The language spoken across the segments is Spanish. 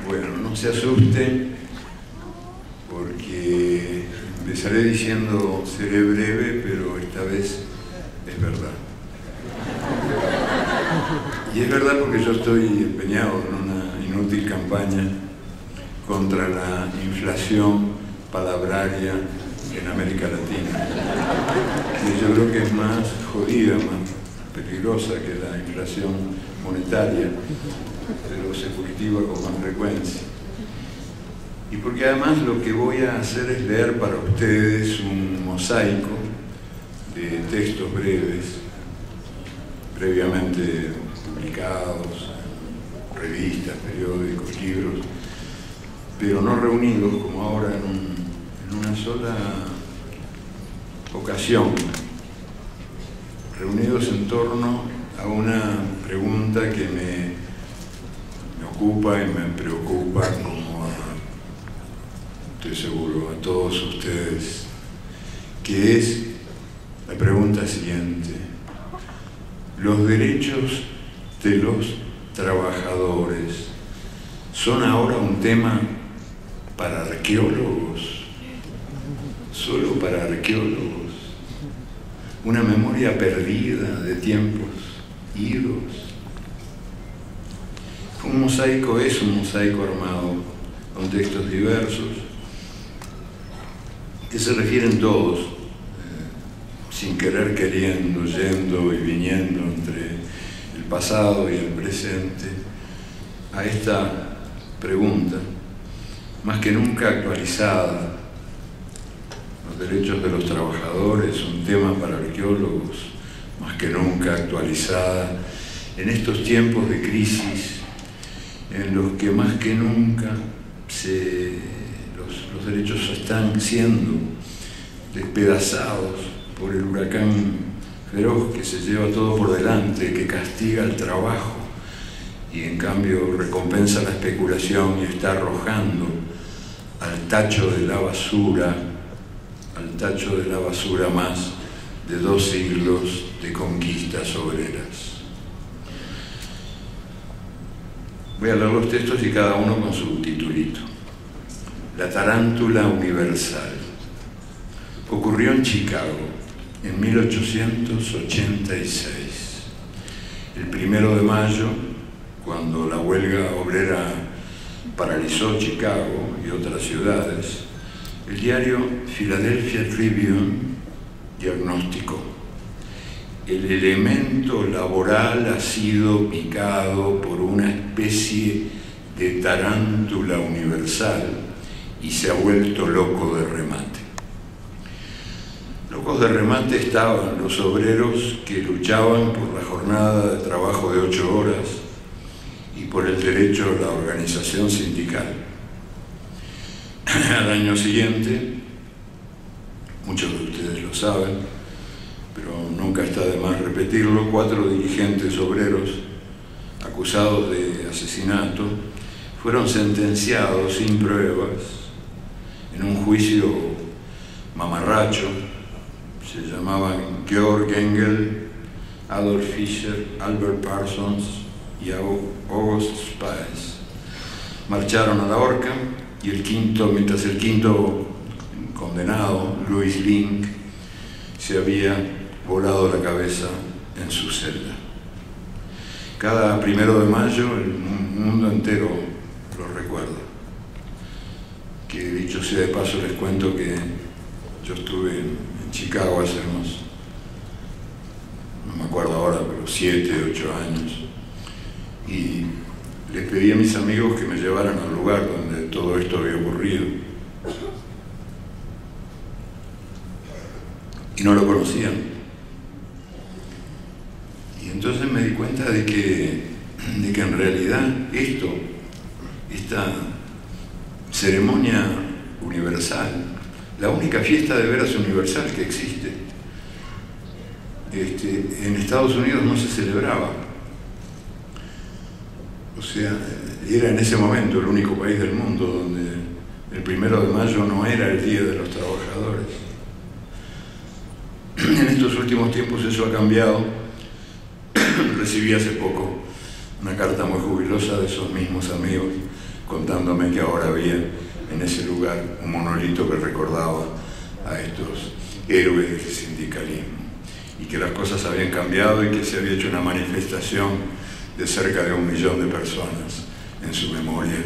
Bueno, no se asusten, porque empezaré diciendo seré breve, pero esta vez es verdad. Y es verdad porque yo estoy empeñado en una inútil campaña contra la inflación palabraria en América Latina, que yo creo que es más jodida, más peligrosa que la inflación monetaria, pero se cultiva con más frecuencia. Y porque además lo que voy a hacer es leer para ustedes un mosaico de textos breves, previamente publicados en revistas, periódicos, libros, pero no reunidos como ahora en una sola ocasión, reunidos en torno a una pregunta que me ocupa y me preocupa, como estoy seguro a todos ustedes, que es la pregunta siguiente: ¿los derechos de los trabajadores son ahora un tema para arqueólogos? ¿Solo para arqueólogos? ¿Una memoria perdida de tiempos idos? Un mosaico es un mosaico armado con textos diversos que se refieren todos, sin querer queriendo, yendo y viniendo entre el pasado y el presente, a esta pregunta, más que nunca actualizada: los derechos de los trabajadores, un tema para arqueólogos, más que nunca actualizada en estos tiempos de crisis en los que más que nunca los derechos están siendo despedazados por el huracán feroz que se lleva todo por delante, que castiga el trabajo y en cambio recompensa la especulación y está arrojando al tacho de la basura más de 2 siglos de conquistas obreras. Voy a leer los textos y cada uno con su titulito. La tarántula universal. Ocurrió en Chicago en 1886. El 1 de mayo, cuando la huelga obrera paralizó Chicago y otras ciudades, el diario Philadelphia Tribune diagnosticó: el elemento laboral ha sido picado por una especie de tarántula universal y se ha vuelto loco de remate. Locos de remate estaban los obreros que luchaban por la jornada de trabajo de 8 horas y por el derecho a la organización sindical. Al año siguiente, muchos de ustedes lo saben, pero nunca está de más repetirlo, 4 dirigentes obreros acusados de asesinato fueron sentenciados sin pruebas en un juicio mamarracho. Se llamaban Georg Engel, Adolf Fischer, Albert Parsons y August Spies. Marcharon a la horca y mientras el quinto condenado, Louis Link, se había volado la cabeza en su celda. Cada 1 de mayo el mundo entero lo recuerda. Que dicho sea de paso, les cuento que yo estuve en Chicago hace no me acuerdo ahora, pero 7, 8 años, y les pedí a mis amigos que me llevaran al lugar donde todo esto había ocurrido. Y no lo conocían. Y entonces me di cuenta de que en realidad esta ceremonia universal, la única fiesta de veras universal que existe, en Estados Unidos no se celebraba. O sea, era en ese momento el único país del mundo donde el 1 de mayo no era el Día de los Trabajadores. En estos últimos tiempos eso ha cambiado. Recibí hace poco una carta muy jubilosa de esos mismos amigos contándome que ahora había en ese lugar un monolito que recordaba a estos héroes del sindicalismo, y que las cosas habían cambiado y que se había hecho una manifestación de cerca de 1 millón de personas en su memoria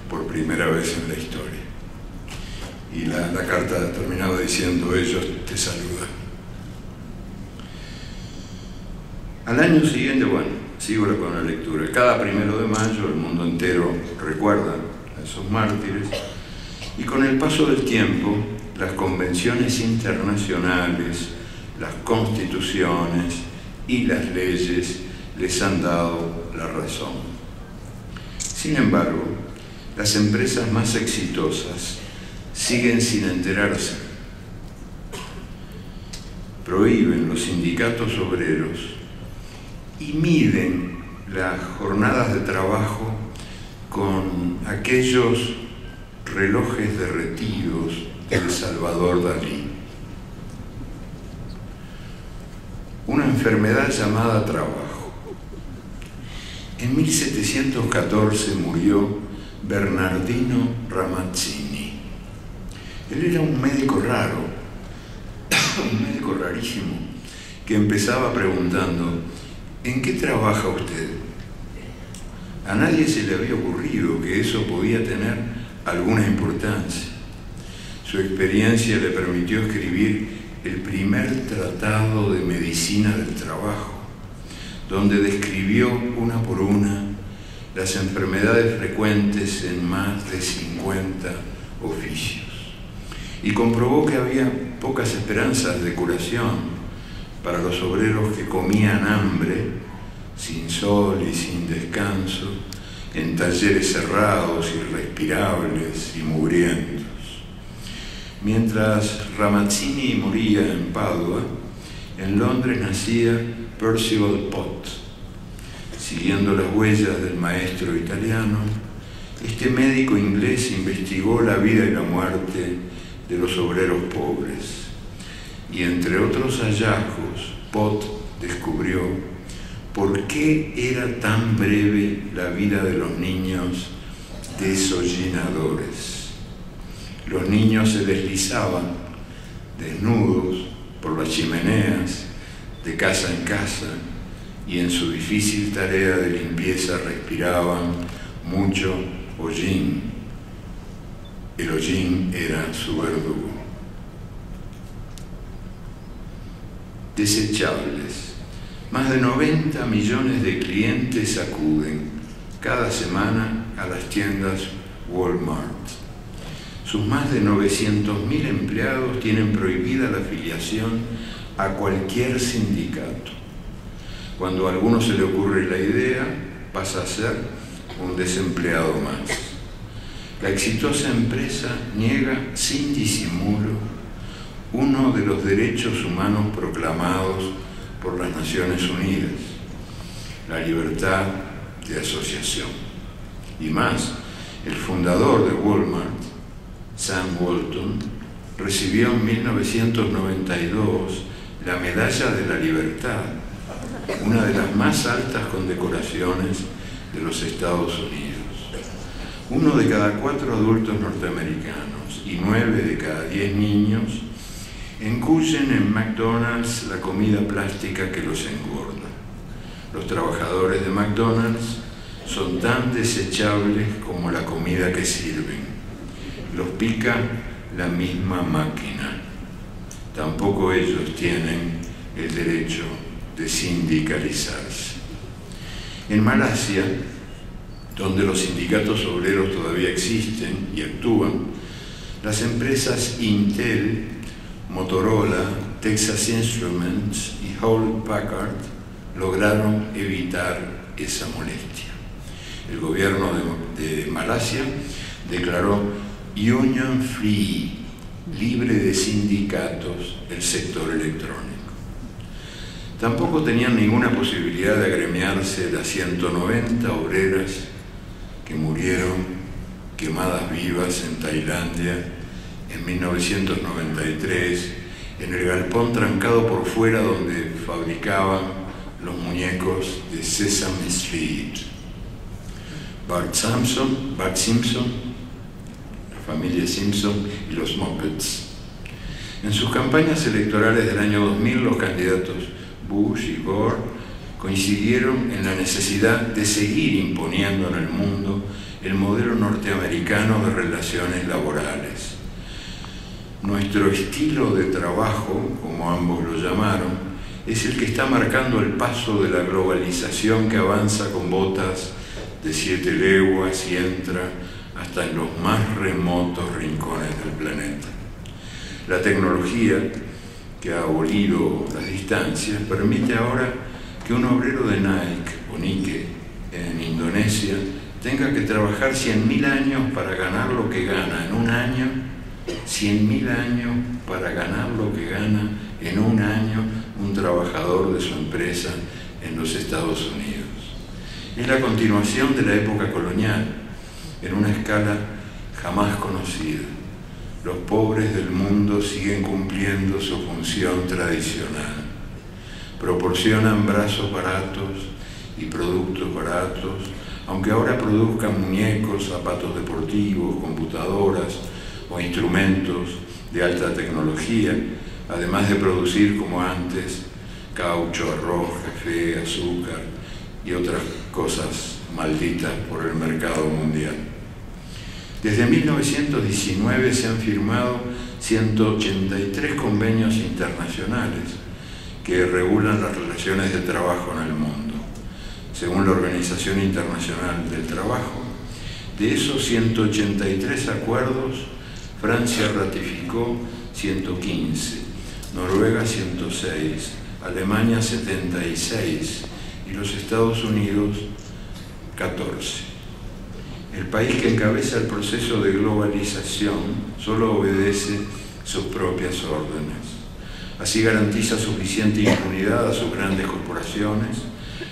por primera vez en la historia. Y la carta terminaba diciendo: ellos te saludan. Al año siguiente, bueno, sigo con la lectura. Cada 1 de mayo el mundo entero recuerda a esos mártires, y con el paso del tiempo las convenciones internacionales, las constituciones y las leyes les han dado la razón. Sin embargo, las empresas más exitosas siguen sin enterarse. Prohíben los sindicatos obreros y miden las jornadas de trabajo con aquellos relojes derretidos de Salvador Dalí. Una enfermedad llamada trabajo. En 1714 murió Bernardino Ramazzini. Él era un médico raro, un médico rarísimo, que empezaba preguntando: ¿en qué trabaja usted? A nadie se le había ocurrido que eso podía tener alguna importancia. Su experiencia le permitió escribir el primer tratado de medicina del trabajo, donde describió una por una las enfermedades frecuentes en más de 50 oficios, y comprobó que había pocas esperanzas de curación para los obreros que comían hambre, sin sol y sin descanso, en talleres cerrados, irrespirables y mugrientos. Mientras Ramazzini moría en Padua, en Londres nacía Percival Pott. Siguiendo las huellas del maestro italiano, este médico inglés investigó la vida y la muerte de los obreros pobres, y entre otros hallazgos, Pott descubrió por qué era tan breve la vida de los niños desollinadores. Los niños se deslizaban desnudos por las chimeneas de casa en casa, y en su difícil tarea de limpieza respiraban mucho hollín. El hollín era su verdugo. Desechables. Más de 90 millones de clientes acuden cada semana a las tiendas Walmart. Sus más de 900.000 empleados tienen prohibida la afiliación a cualquier sindicato. Cuando a alguno se le ocurre la idea, pasa a ser un desempleado más. La exitosa empresa niega sin disimulo uno de los derechos humanos proclamados por las Naciones Unidas: la libertad de asociación. Y más, el fundador de Walmart, Sam Walton, recibió en 1992 la Medalla de la Libertad, una de las más altas condecoraciones de los Estados Unidos. 1 de cada 4 adultos norteamericanos y 9 de cada 10 niños incluyen en McDonald's la comida plástica que los engorda. Los trabajadores de McDonald's son tan desechables como la comida que sirven. Los pica la misma máquina. Tampoco ellos tienen el derecho de sindicalizarse. En Malasia, donde los sindicatos obreros todavía existen y actúan, las empresas Intel, Motorola, Texas Instruments y Hewlett Packard lograron evitar esa molestia. El gobierno de Malasia declaró Union Free, libre de sindicatos, el sector electrónico. Tampoco tenían ninguna posibilidad de agremiarse las 190 obreras que murieron quemadas vivas en Tailandia en 1993, en el galpón trancado por fuera donde fabricaban los muñecos de Sesame Street. Bart Simpson, la familia Simpson y los Muppets. En sus campañas electorales del año 2000, los candidatos Bush y Gore coincidieron en la necesidad de seguir imponiendo en el mundo el modelo norteamericano de relaciones laborales. Nuestro estilo de trabajo, como ambos lo llamaron, es el que está marcando el paso de la globalización que avanza con botas de 7 leguas y entra hasta en los más remotos rincones del planeta. La tecnología, que ha abolido las distancias, permite ahora que un obrero de Nike o Nike en Indonesia tenga que trabajar 100.000 años para ganar lo que gana en un año, 100.000 años para ganar lo que gana en un año un trabajador de su empresa en los Estados Unidos. Es la continuación de la época colonial, en una escala jamás conocida. Los pobres del mundo siguen cumpliendo su función tradicional. Proporcionan brazos baratos y productos baratos, aunque ahora produzcan muñecos, zapatos deportivos, computadoras o instrumentos de alta tecnología, además de producir, como antes, caucho, arroz, café, azúcar y otras cosas malditas por el mercado mundial. Desde 1919 se han firmado 183 convenios internacionales que regulan las relaciones de trabajo en el mundo. Según la Organización Internacional del Trabajo, de esos 183 acuerdos, Francia ratificó 115, Noruega 106, Alemania 76 y los Estados Unidos 14. El país que encabeza el proceso de globalización solo obedece sus propias órdenes. Así garantiza suficiente impunidad a sus grandes corporaciones,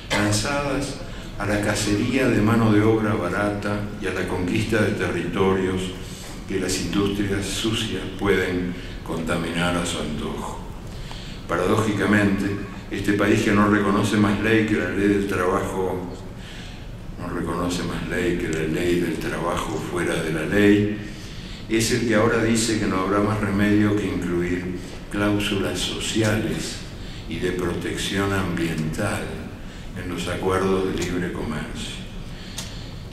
lanzadas a la cacería de mano de obra barata y a la conquista de territorios que las industrias sucias pueden contaminar a su antojo. Paradójicamente, este país que no reconoce más ley que la ley del trabajo, no reconoce más ley que la ley del trabajo fuera de la ley, es el que ahora dice que no habrá más remedio que incluir cláusulas sociales y de protección ambiental en los acuerdos de libre comercio.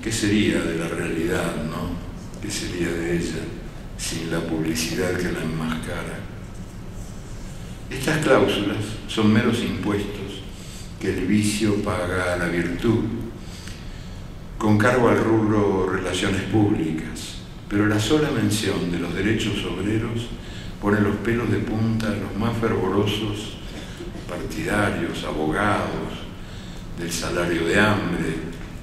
¿Qué sería de la realidad, no? ¿Qué sería de ella sin la publicidad que la enmascara? Estas cláusulas son meros impuestos que el vicio paga a la virtud, con cargo al rubro relaciones públicas, pero la sola mención de los derechos obreros pone los pelos de punta a los más fervorosos partidarios, abogados, del salario de hambre,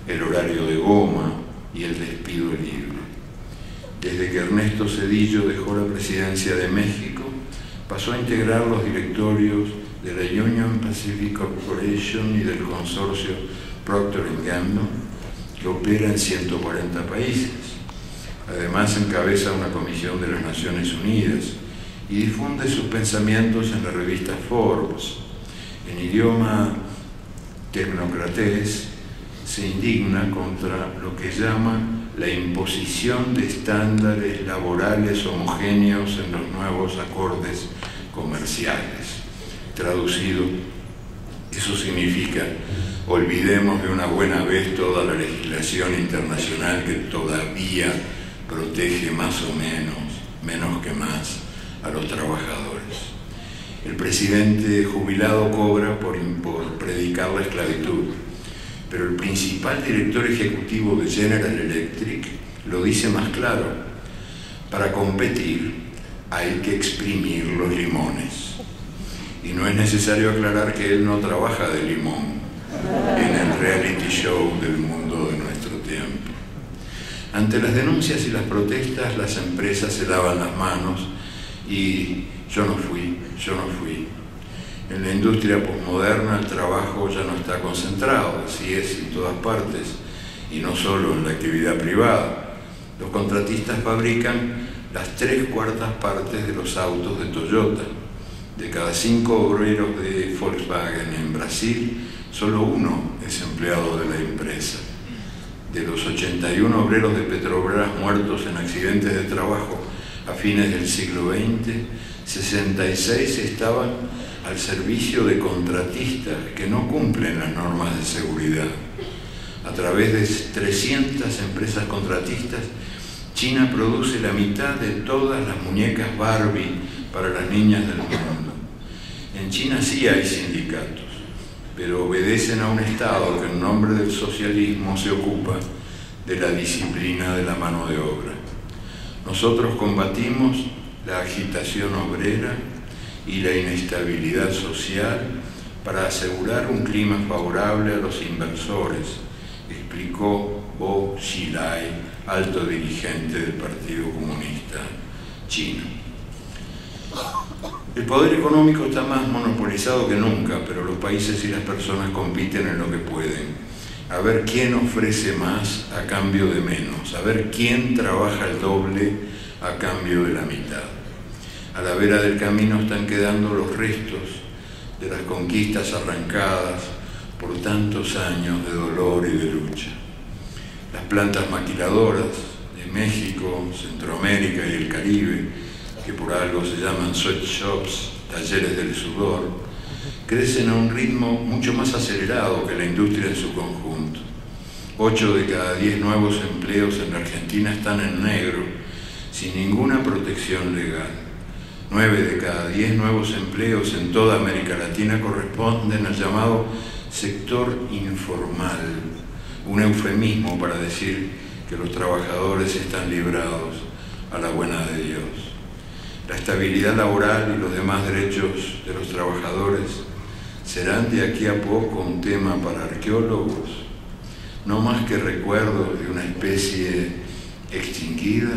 el horario de goma y el despido libre. Desde que Ernesto Zedillo dejó la presidencia de México, pasó a integrar los directorios de la Union Pacific Corporation y del consorcio Procter & Gamble, que opera en 140 países. Además, encabeza una comisión de las Naciones Unidas y difunde sus pensamientos en la revista Forbes. En idioma tecnocratés, se indigna contra lo que llama la imposición de estándares laborales homogéneos en los nuevos acordes comerciales. Traducido, eso significa: olvidemos de una buena vez toda la legislación internacional que todavía protege más o menos que más, a los trabajadores. El presidente jubilado cobra por predicar la esclavitud, pero el principal director ejecutivo de General Electric lo dice más claro: para competir hay que exprimir los limones. Y no es necesario aclarar que él no trabaja de limón en el reality show del mundo de nuestro tiempo. Ante las denuncias y las protestas, las empresas se lavan las manos y yo no fui. En la industria posmoderna el trabajo ya no está concentrado, así es en todas partes, y no solo en la actividad privada. Los contratistas fabrican las 3/4 partes de los autos de Toyota. De cada 5 obreros de Volkswagen en Brasil, solo 1 es empleado de la empresa. de los 81 obreros de Petrobras muertos en accidentes de trabajo a fines del siglo XX, 66 estaban al servicio de contratistas que no cumplen las normas de seguridad. A través de 300 empresas contratistas, China produce la mitad de todas las muñecas Barbie para las niñas del mundo. En China sí hay sindicatos, pero obedecen a un Estado que en nombre del socialismo se ocupa de la disciplina de la mano de obra. Nosotros combatimos la agitación obrera y la inestabilidad social para asegurar un clima favorable a los inversores, explicó Bo Xilai, alto dirigente del Partido Comunista Chino. El poder económico está más monopolizado que nunca, pero los países y las personas compiten en lo que pueden. A ver quién ofrece más a cambio de menos, a ver quién trabaja el doble a cambio de la mitad. A la vera del camino están quedando los restos de las conquistas arrancadas por tantos años de dolor y de lucha. Las plantas maquiladoras de México, Centroamérica y el Caribe, que por algo se llaman sweatshops, talleres del sudor, crecen a un ritmo mucho más acelerado que la industria en su conjunto. 8 de cada 10 nuevos empleos en la Argentina están en negro, sin ninguna protección legal. 9 de cada 10 nuevos empleos en toda América Latina corresponden al llamado sector informal, un eufemismo para decir que los trabajadores están librados a la buena de Dios. La estabilidad laboral y los demás derechos de los trabajadores serán de aquí a poco un tema para arqueólogos, no más que recuerdos de una especie extinguida.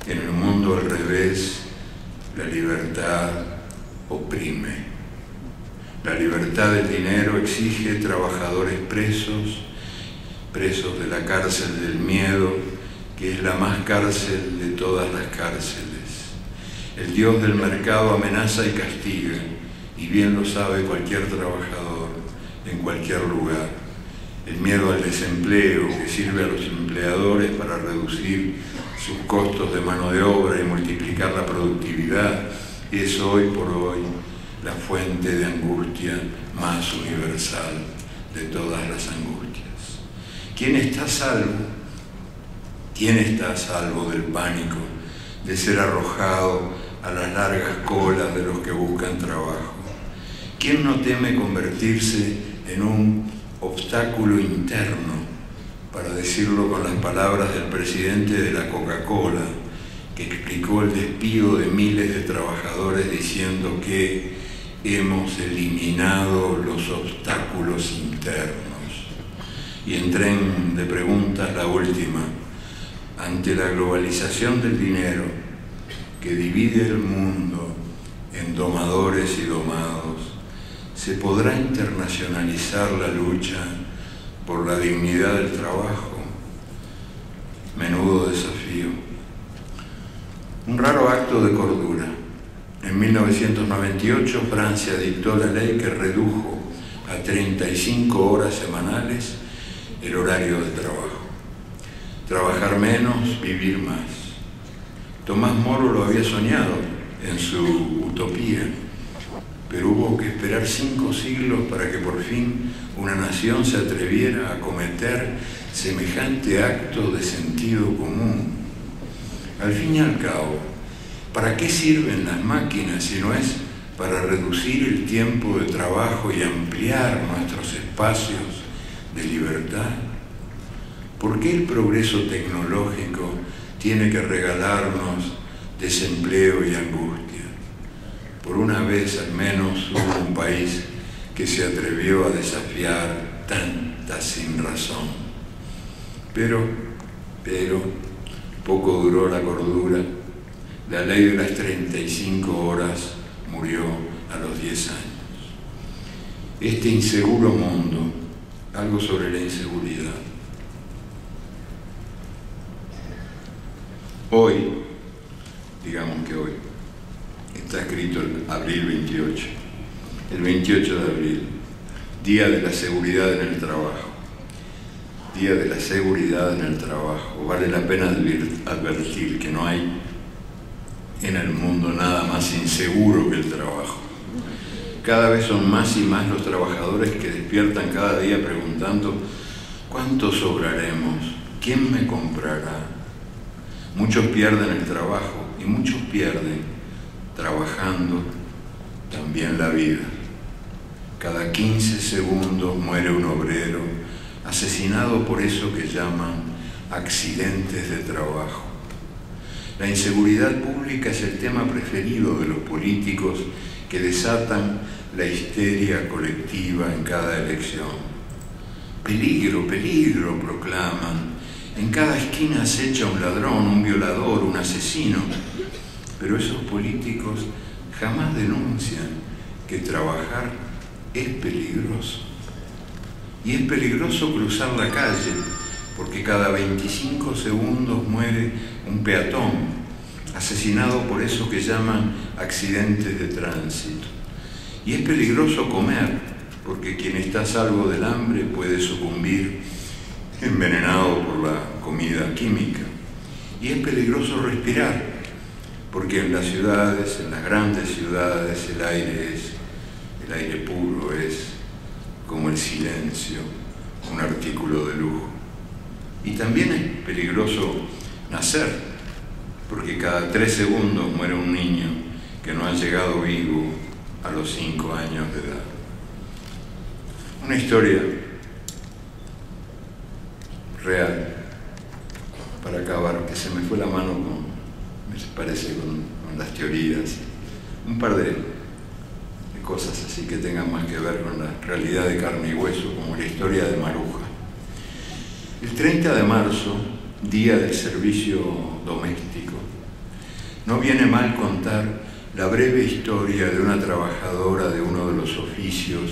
En el mundo al revés, la libertad oprime. La libertad del dinero exige trabajadores presos de la cárcel del miedo, que es la más cárcel de todas las cárceles. El Dios del mercado amenaza y castiga, y bien lo sabe cualquier trabajador en cualquier lugar. El miedo al desempleo, que sirve a los empleadores para reducir sus costos de mano de obra y multiplicar la productividad, es hoy por hoy la fuente de angustia más universal de todas las angustias. ¿Quién está a salvo? ¿Quién está a salvo del pánico de ser arrojado a las largas colas de los que buscan trabajo? ¿Quién no teme convertirse en un obstáculo interno, para decirlo con las palabras del presidente de la Coca-Cola, que explicó el despido de miles de trabajadores diciendo que hemos eliminado los obstáculos internos? Y en tren de preguntas la última: ante la globalización del dinero que divide el mundo en domadores y domados, ¿se podrá internacionalizar la lucha por la dignidad del trabajo? Menudo desafío. Un raro acto de cordura. En 1998 Francia dictó la ley que redujo a 35 horas semanales el horario de trabajo. Trabajar menos, vivir más. Tomás Moro lo había soñado en su utopía, pero hubo que esperar 5 siglos para que por fin una nación se atreviera a cometer semejante acto de sentido común. Al fin y al cabo, ¿para qué sirven las máquinas si no es para reducir el tiempo de trabajo y ampliar nuestros espacios de libertad? ¿Por qué el progreso tecnológico tiene que regalarnos desempleo y angustia? Por una vez al menos hubo un país que se atrevió a desafiar tanta sinrazón. Pero, poco duró la cordura. La ley de las 35 horas murió a los 10 años. Este inseguro mundo, algo sobre la inseguridad. Hoy, digamos que hoy, está escrito el abril 28, el 28 de abril, Día de la Seguridad en el Trabajo. Día de la Seguridad en el Trabajo. Vale la pena advertir que no hay en el mundo nada más inseguro que el trabajo. Cada vez son más y más los trabajadores que despiertan cada día preguntando: ¿cuánto sobraremos? ¿Quién me comprará? Muchos pierden el trabajo y muchos pierden, trabajando, también la vida. Cada 15 segundos muere un obrero asesinado por eso que llaman accidentes de trabajo. La inseguridad pública es el tema preferido de los políticos que desatan la histeria colectiva en cada elección. Peligro, peligro, proclaman. En cada esquina acecha un ladrón, un violador, un asesino. Pero esos políticos jamás denuncian que trabajar es peligroso. Y es peligroso cruzar la calle, porque cada 25 segundos muere un peatón, asesinado por eso que llaman accidentes de tránsito. Y es peligroso comer, porque quien está a salvo del hambre puede sucumbir envenenado por la comida química. Y es peligroso respirar, porque en las ciudades, en las grandes ciudades, el aire puro es como el silencio, un artículo de lujo. Y también es peligroso nacer, porque cada 3 segundos muere un niño que no ha llegado vivo a los 5 años de edad. Una historia real, para acabar, que se me fue la mano me parece, con las teorías, un par de cosas así que tengan más que ver con la realidad de carne y hueso, como la historia de Maruja. El 30 de marzo, Día del Servicio Doméstico, no viene mal contar la breve historia de una trabajadora de uno de los oficios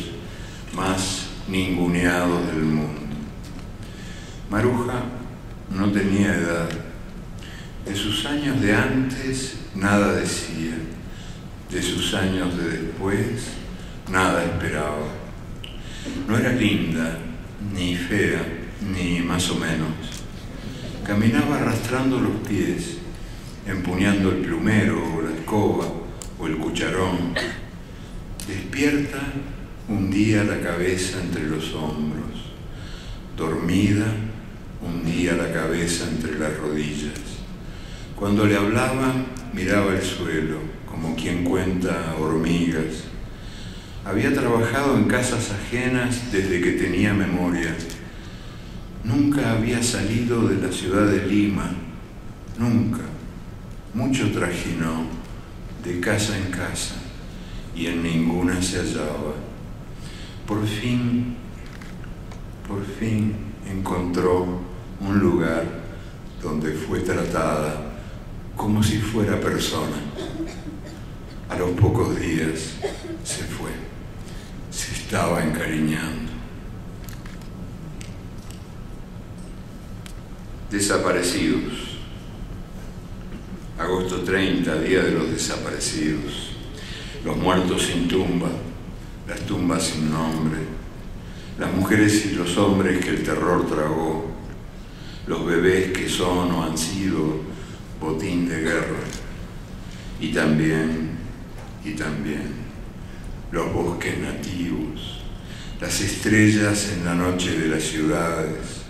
más ninguneados del mundo. Maruja no tenía edad. De sus años de antes nada decía. De sus años de después nada esperaba. No era linda, ni fea, ni más o menos. Caminaba arrastrando los pies, empuñando el plumero o la escoba o el cucharón. Despierta, hundía la cabeza entre los hombros. Dormida, hundía la cabeza entre las rodillas. Cuando le hablaban, miraba el suelo, como quien cuenta hormigas. Había trabajado en casas ajenas desde que tenía memoria. Nunca había salido de la ciudad de Lima, nunca. Mucho trajinó, de casa en casa, y en ninguna se hallaba. Por fin encontró un lugar donde fue tratada como si fuera persona. A los pocos días se fue, se estaba encariñando. Desaparecidos. Agosto 30, Día de los Desaparecidos. Los muertos sin tumba, las tumbas sin nombre, las mujeres y los hombres que el terror tragó, los bebés que son o han sido botín de guerra, y también los bosques nativos, las estrellas en la noche de las ciudades,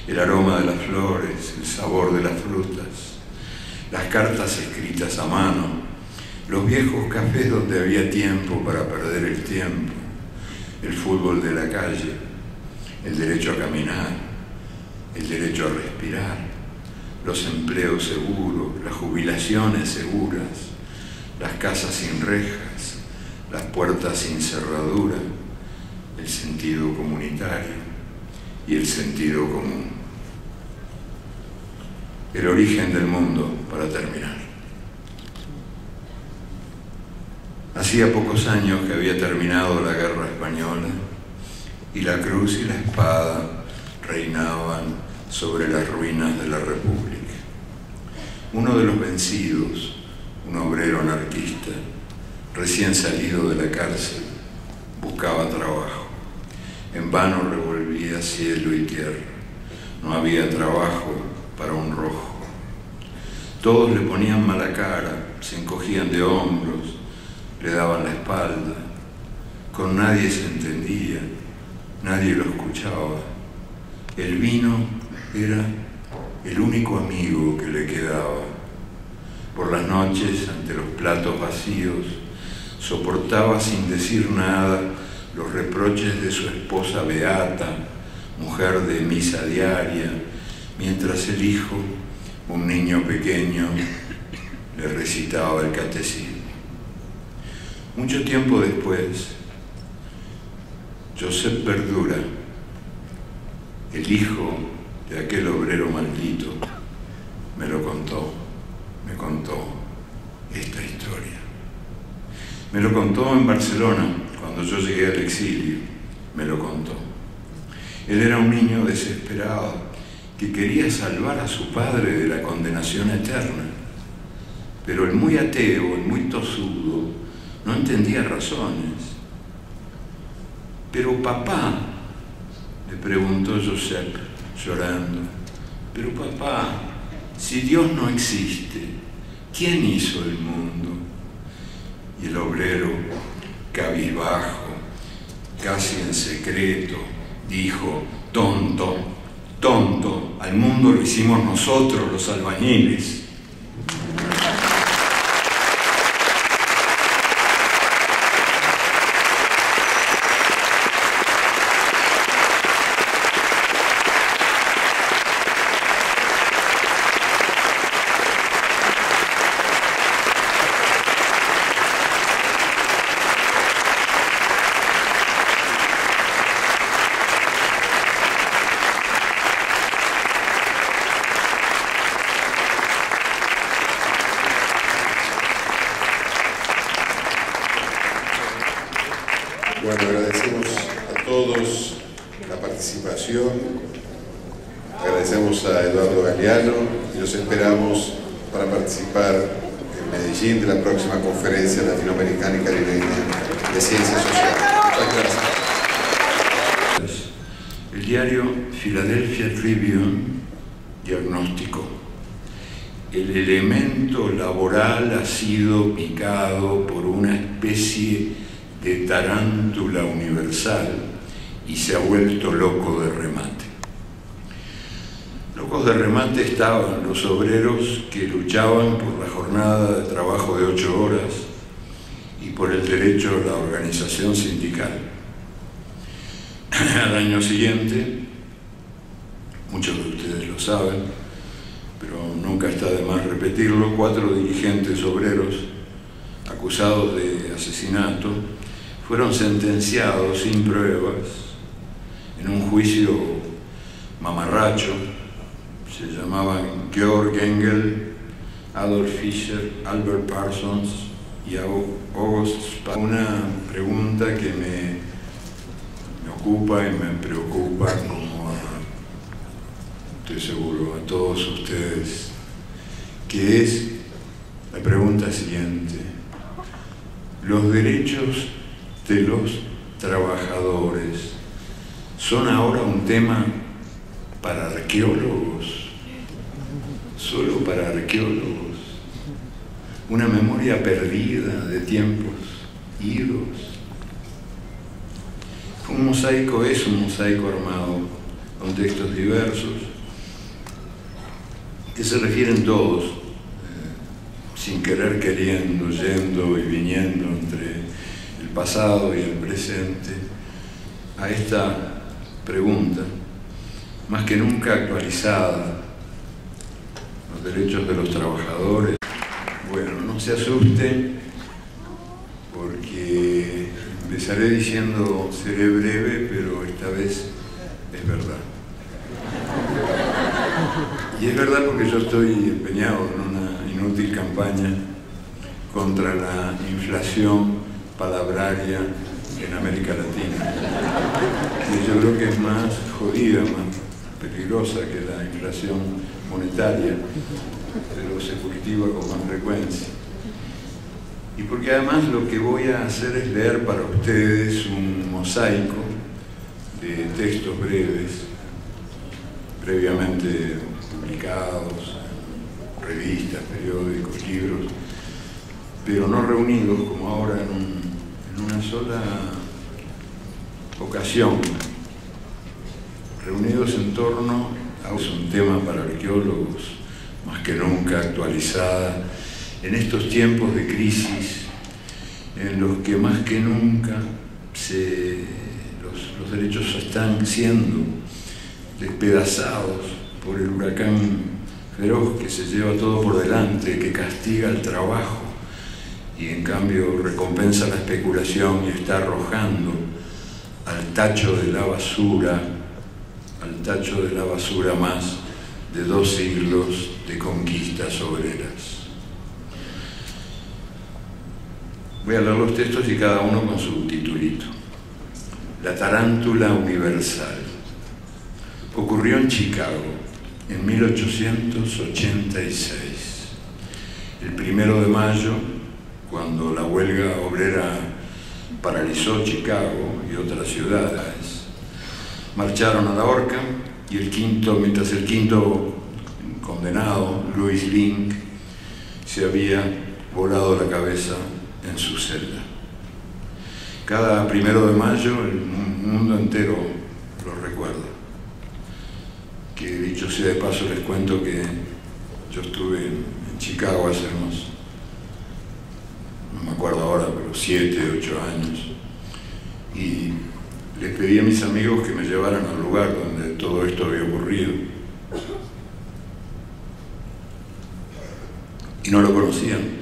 el aroma de las flores, el sabor de las frutas, las cartas escritas a mano, los viejos cafés donde había tiempo para perder el tiempo, el fútbol de la calle, el derecho a caminar, el derecho a respirar, los empleos seguros, las jubilaciones seguras, las casas sin rejas, las puertas sin cerradura, el sentido comunitario y el sentido común. El origen del mundo, para terminar. Hacía pocos años que había terminado la Guerra Española y la cruz y la espada reinaban sobre las ruinas de la República. Uno de los vencidos, un obrero anarquista, recién salido de la cárcel, buscaba trabajo. En vano revolvía cielo y tierra. no había trabajo para un rojo. Todos le ponían mala cara, se encogían de hombros, le daban la espalda. Con nadie se entendía, nadie lo escuchaba. El vino era el único amigo que le quedaba. Por las noches, ante los platos vacíos, soportaba sin decir nada los reproches de su esposa beata, mujer de misa diaria, mientras el hijo, un niño pequeño, le recitaba el catecismo. Mucho tiempo después, Josep Verdura, el hijo de aquel obrero maldito, me contó esta historia. Me lo contó en Barcelona, cuando yo llegué al exilio, me lo contó. Él era un niño desesperado que quería salvar a su padre de la condenación eterna, pero el muy ateo, el muy tosudo, no entendía razones. Pero papá, le preguntó Josep, llorando, pero papá, si Dios no existe, ¿quién hizo el mundo? Y el obrero, cabizbajo, casi en secreto, dijo, tonto, tonto, al mundo lo hicimos nosotros, los albañiles. Bueno, agradecemos a todos la participación, agradecemos a Eduardo Galeano y los esperamos para participar en Medellín de la próxima conferencia latinoamericana y caribeña de ciencias sociales. Muchas gracias. El diario Philadelphia Tribune diagnosticó: el elemento laboral ha sido picado por una especie de tarántula universal y se ha vuelto loco de remate. Locos de remate estaban los obreros que luchaban por la jornada de trabajo de 8 horas y por el derecho a la organización sindical. Al año siguiente, muchos de ustedes lo saben, pero nunca está de más repetirlo, 4 dirigentes obreros acusados de asesinato fueron sentenciados sin pruebas en un juicio mamarracho. Se llamaban Georg Engel, Adolf Fischer, Albert Parsons y August Spar. Una pregunta que me ocupa y me preocupa, como estoy seguro a todos ustedes, que es la pregunta siguiente: ¿los derechos de los trabajadores son ahora un tema para arqueólogos? ¿Solo para arqueólogos? ¿Una memoria perdida de tiempos idos? Un mosaico es un mosaico armado con textos diversos que se refieren todos, sin querer queriendo, yendo y viniendo entre el pasado y el presente, a esta pregunta, más que nunca actualizada: los derechos de los trabajadores. Bueno, no se asusten, porque empezaré diciendo seré breve, pero esta vez es verdad. Y es verdad porque yo estoy empeñado en una inútil campaña contra la inflación palabraria en América Latina, que yo creo que es más jodida, más peligrosa que la inflación monetaria, pero se cultiva con más frecuencia. Y porque además lo que voy a hacer es leer para ustedes un mosaico de textos breves previamente publicados, en revistas, periódicos, libros, pero no reunidos como ahora en una sola ocasión, reunidos en torno a un tema para arqueólogos más que nunca actualizada en estos tiempos de crisis en los que más que nunca los derechos están siendo despedazados por el huracán feroz que se lleva todo por delante, que castiga el trabajo y en cambio recompensa la especulación y está arrojando al tacho de la basura más de 2 siglos de conquistas obreras. Voy a leer los textos y cada uno con su titulito. La tarántula universal. Ocurrió en Chicago en 1886. El 1 de mayo, cuando la huelga obrera paralizó Chicago y otras ciudades, marcharon a la horca y mientras el quinto condenado, Louis Link, se había volado la cabeza en su celda. Cada 1 de mayo el mundo entero lo recuerda. Que dicho sea de paso les cuento que yo estuve en Chicago hace no me acuerdo ahora, pero 7, 8 años, y les pedí a mis amigos que me llevaran al lugar donde todo esto había ocurrido. Y no lo conocían.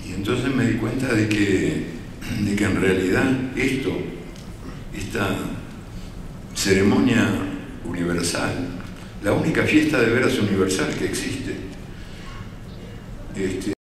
Y entonces me di cuenta de que en realidad esta ceremonia universal, la única fiesta de veras universal que existe,